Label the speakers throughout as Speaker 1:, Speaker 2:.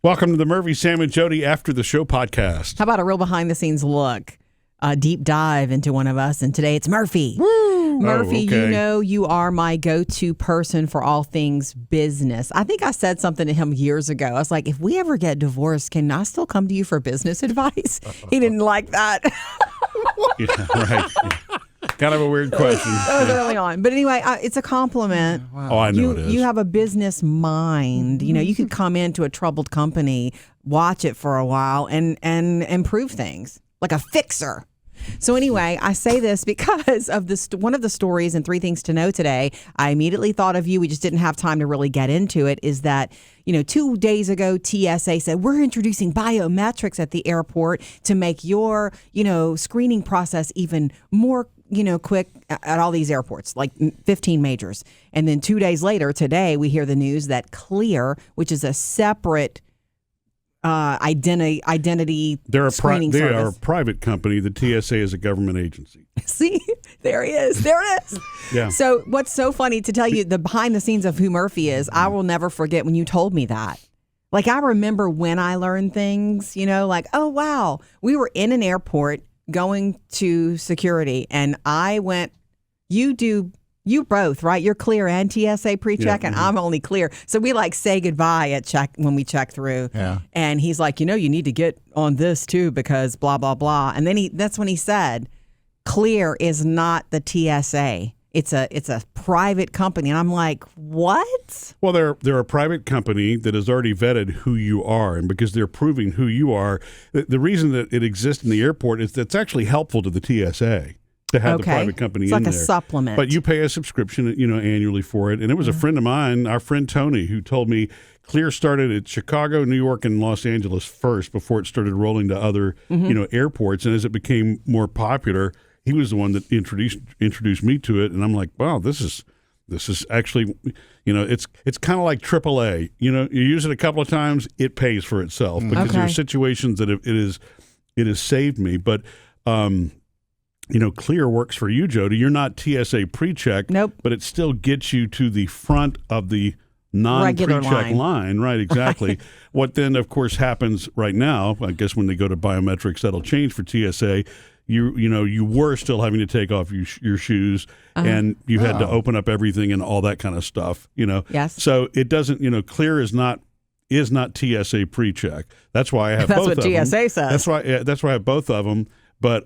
Speaker 1: Welcome to the Murphy, Sam, and Jodi After the Show podcast.
Speaker 2: How about a real behind-the-scenes look, a deep dive into one of us? And today it's Murphy.
Speaker 1: Woo!
Speaker 2: Murphy,
Speaker 1: okay.
Speaker 2: You know you are my go-to person for all things business. I think I said something to him years ago. I was like, if we ever get divorced, can I still come to you for business advice? He didn't like that.
Speaker 1: Yeah, right. Yeah. Kind of a weird question.
Speaker 2: That was early on. But anyway, it's a compliment.
Speaker 1: Wow. Oh, I know it is.
Speaker 2: You have a business mind. You know, you could come into a troubled company, watch it for a while, and improve things like a fixer. So anyway, I say this because of one of the stories in 3 Things to Know today. I immediately thought of you. We just didn't have time to really get into it. Is that, 2 days ago, TSA said, we're introducing biometrics at the airport to make your, screening process even more quick at all these airports, like 15 majors. And then 2 days later, today, we hear the news that Clear, which is a separate identity screening service.
Speaker 1: They are a private company. The TSA is a government agency.
Speaker 2: See, there he is. There it is.
Speaker 1: Yeah.
Speaker 2: So what's so funny to tell you the behind the scenes of who Murphy is, I will never forget when you told me that. Like, I remember when I learned things, like, oh, wow, we were in an airport going to security, and I went, you both, right? You're Clear and TSA PreCheck, and I'm only Clear. So we say goodbye at check when we check through.
Speaker 3: Yeah.
Speaker 2: And he's like, you need to get on this too because blah, blah, blah. And then that's when he said, Clear is not the TSA. It's a private company. And I'm like, what?
Speaker 1: Well, they're a private company that has already vetted who you are. And because they're proving who you are, the reason that it exists in the airport is that's actually helpful to the TSA. To have the private company
Speaker 2: it's
Speaker 1: in there.
Speaker 2: It's like a supplement.
Speaker 1: But you pay a subscription, annually for it. And it was a friend of mine, our friend Tony, who told me Clear started at Chicago, New York, and Los Angeles first before it started rolling to other, airports. And as it became more popular, he was the one that introduced me to it. And I'm like, wow, this is actually, it's kind of like AAA. You use it a couple of times, it pays for itself because there are situations that it has saved me. But Clear works for you, Jodi. You're not TSA PreCheck,
Speaker 2: nope,
Speaker 1: but it still gets you to the front of the non-PreCheck line. Right, exactly. Right. What then, of course, happens right now, I guess when they go to biometrics, that'll change for TSA. You were still having to take off your shoes, and you had to open up everything and all that kind of stuff,
Speaker 2: Yes.
Speaker 1: So it doesn't, Clear is not TSA PreCheck. That's why I have both of them.
Speaker 2: That's what TSA says.
Speaker 1: That's why I have both of them. But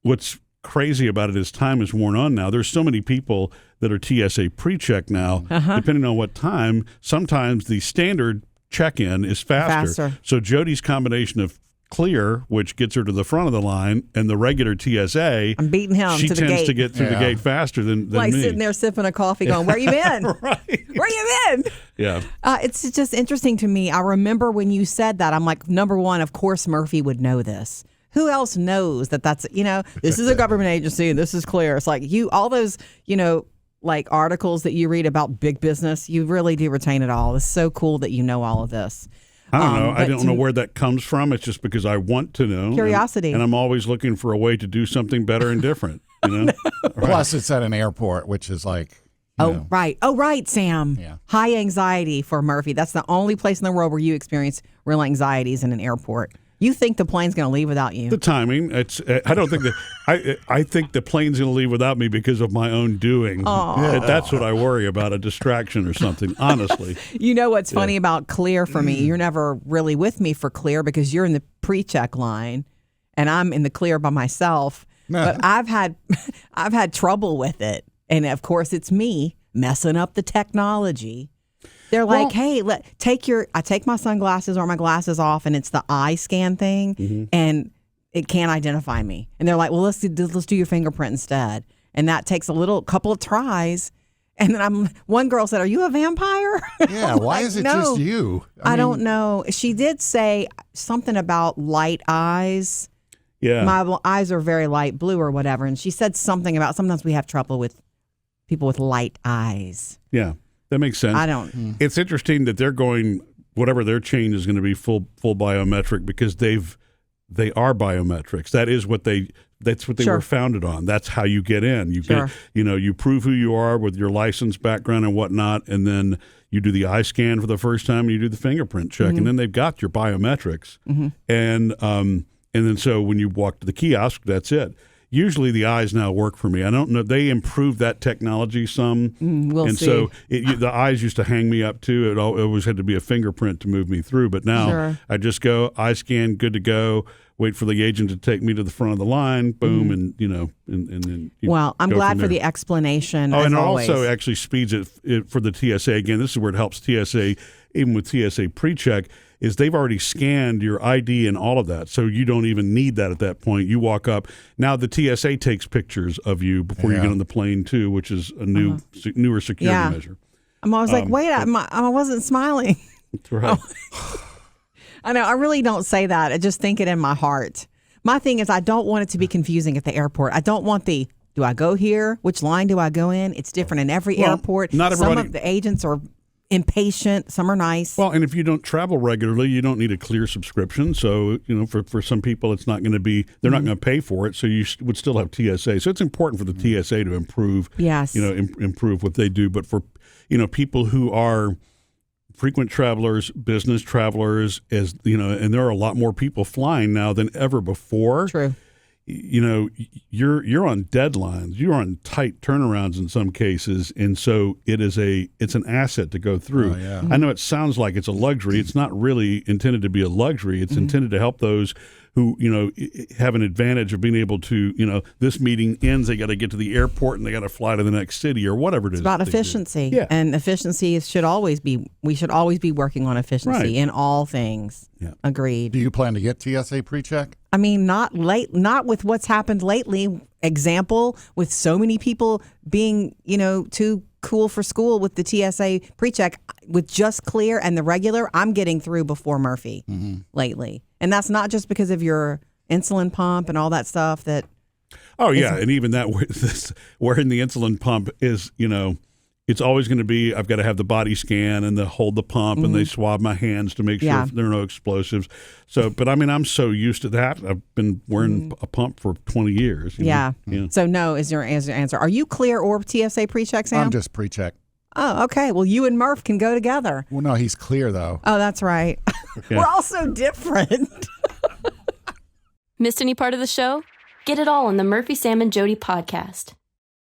Speaker 1: what's crazy about it is time is worn on now. There's so many people that are TSA PreCheck now, depending on what time. Sometimes the standard check-in is faster. So Jodi's combination of Clear, which gets her to the front of the line, and the regular TSA,
Speaker 2: I'm beating him
Speaker 1: she
Speaker 2: to the
Speaker 1: tends
Speaker 2: gate.
Speaker 1: to get through the gate faster than
Speaker 2: like
Speaker 1: me.
Speaker 2: sitting there sipping a coffee going, where you been?
Speaker 1: Right.
Speaker 2: Where you been?
Speaker 1: Yeah.
Speaker 2: It's just interesting to me. I remember when you said that, I'm like, number one, of course Murphy would know this. Who else knows that's, this is a government agency and this is Clear. It's like all those, articles that you read about big business, you really do retain it all. It's so cool that you know all of this.
Speaker 1: I don't know. I don't know where that comes from. It's just because I want to know.
Speaker 2: Curiosity.
Speaker 1: And I'm always looking for a way to do something better and different. Right.
Speaker 3: Plus, it's at an airport, which is like,
Speaker 2: right. Oh, right, Sam.
Speaker 3: Yeah.
Speaker 2: High anxiety for Murphy. That's the only place in the world where you experience real anxieties in an airport. You think the plane's going to leave without you?
Speaker 1: The timing. I don't think that. I think the plane's going to leave without me because of my own doing. That's what I worry about, a distraction or something. Honestly.
Speaker 2: You know what's funny about Clear for me? You're never really with me for Clear because you're in the PreCheck line, and I'm in the Clear by myself. But I've had trouble with it, and of course it's me messing up the technology. They're like, hey, I take my sunglasses or my glasses off, and it's the eye scan thing, and it can't identify me. And they're like, well, let's do your fingerprint instead. And that takes a couple of tries. And then one girl said, are you a vampire?
Speaker 3: Yeah, why is it just you?
Speaker 2: I don't know. She did say something about light eyes.
Speaker 1: Yeah.
Speaker 2: My eyes are very light blue or whatever. And she said something about sometimes we have trouble with people with light eyes.
Speaker 1: Yeah. That makes sense.
Speaker 2: I don't.
Speaker 1: It's interesting that they're going, whatever their change is going to be full biometric because they've they are biometrics. That's what they
Speaker 2: Sure.
Speaker 1: were founded on. That's how you get in. You
Speaker 2: Sure.
Speaker 1: get, you prove who you are with your license, background, and whatnot, and then you do the eye scan for the first time, and you do the fingerprint check, and then they've got your biometrics. And then so when you walk to the kiosk, that's it. Usually the eyes now work for me. I don't know. They improved that technology some.
Speaker 2: We'll
Speaker 1: and
Speaker 2: see.
Speaker 1: so the eyes used to hang me up too. It always had to be a fingerprint to move me through. But now
Speaker 2: Sure.
Speaker 1: I just go, eye scan, good to go. Wait for the agent to take me to the front of the line. Boom, and then.
Speaker 2: Well, I'm
Speaker 1: go
Speaker 2: glad
Speaker 1: from
Speaker 2: for
Speaker 1: there.
Speaker 2: the explanation.
Speaker 1: Oh,
Speaker 2: as
Speaker 1: and it
Speaker 2: always.
Speaker 1: also actually speeds it for the TSA. Again, this is where it helps TSA, even with TSA PreCheck, is they've already scanned your ID and all of that. So you don't even need that at that point. You walk up. Now the TSA takes pictures of you before you
Speaker 3: Yeah.
Speaker 1: get on the plane too, which is a newer security
Speaker 2: Yeah.
Speaker 1: measure.
Speaker 2: I was like, wait, I wasn't smiling.
Speaker 1: That's right.
Speaker 2: I know. I really don't say that. I just think it in my heart. My thing is I don't want it to be confusing at the airport. I don't want do I go here? Which line do I go in? It's different in every
Speaker 1: Well,
Speaker 2: airport.
Speaker 1: not
Speaker 2: Some
Speaker 1: everybody-
Speaker 2: of the agents are impatient. Some are nice.
Speaker 1: Well, and if you don't travel regularly, you don't need a Clear subscription. So, for some people, it's not going to be, they're not going to pay for it. So you would still have TSA. So it's important for the TSA to improve,
Speaker 2: Yes.
Speaker 1: improve what they do. But for, people who are frequent travelers, business travelers, and there are a lot more people flying now than ever before.
Speaker 2: True.
Speaker 1: You're on deadlines, you're on tight turnarounds in some cases, and so it's an asset to go through.
Speaker 3: Oh, yeah.
Speaker 1: I know it sounds like it's a luxury. It's not really intended to be a luxury. It's intended to help those who have an advantage of being able to this meeting ends, they got to get to the airport and they got to fly to the next city or whatever it is.
Speaker 2: It's about
Speaker 1: they do.
Speaker 2: efficiency.
Speaker 1: Yeah.
Speaker 2: And efficiency we should always be working on efficiency
Speaker 1: Right.
Speaker 2: in all things.
Speaker 1: Yeah.
Speaker 2: Agreed.
Speaker 3: Do you plan to get TSA PreCheck?
Speaker 2: I mean, not with what's happened lately. Example, with so many people being, too cool for school with the TSA PreCheck, with just Clear and the regular, I'm getting through before Murphy lately. And that's not just because of your insulin pump and all that stuff that.
Speaker 1: Oh yeah, and even that wearing the insulin pump is, it's always going to be, I've got to have the body scan and hold the pump and they swab my hands to make sure there are no explosives. So, but I mean, I'm so used to that. I've been wearing a pump for 20 years. you know? Yeah.
Speaker 2: So no is your answer. Are you Clear or TSA PreCheck, Sam?
Speaker 3: I'm just PreCheck.
Speaker 2: Oh, okay. Well, you and Murph can go together.
Speaker 3: Well, no, he's Clear though.
Speaker 2: Oh, that's right. We're all so different.
Speaker 4: Missed any part of the show? Get it all on the Murphy, Sam, and Jodi podcast.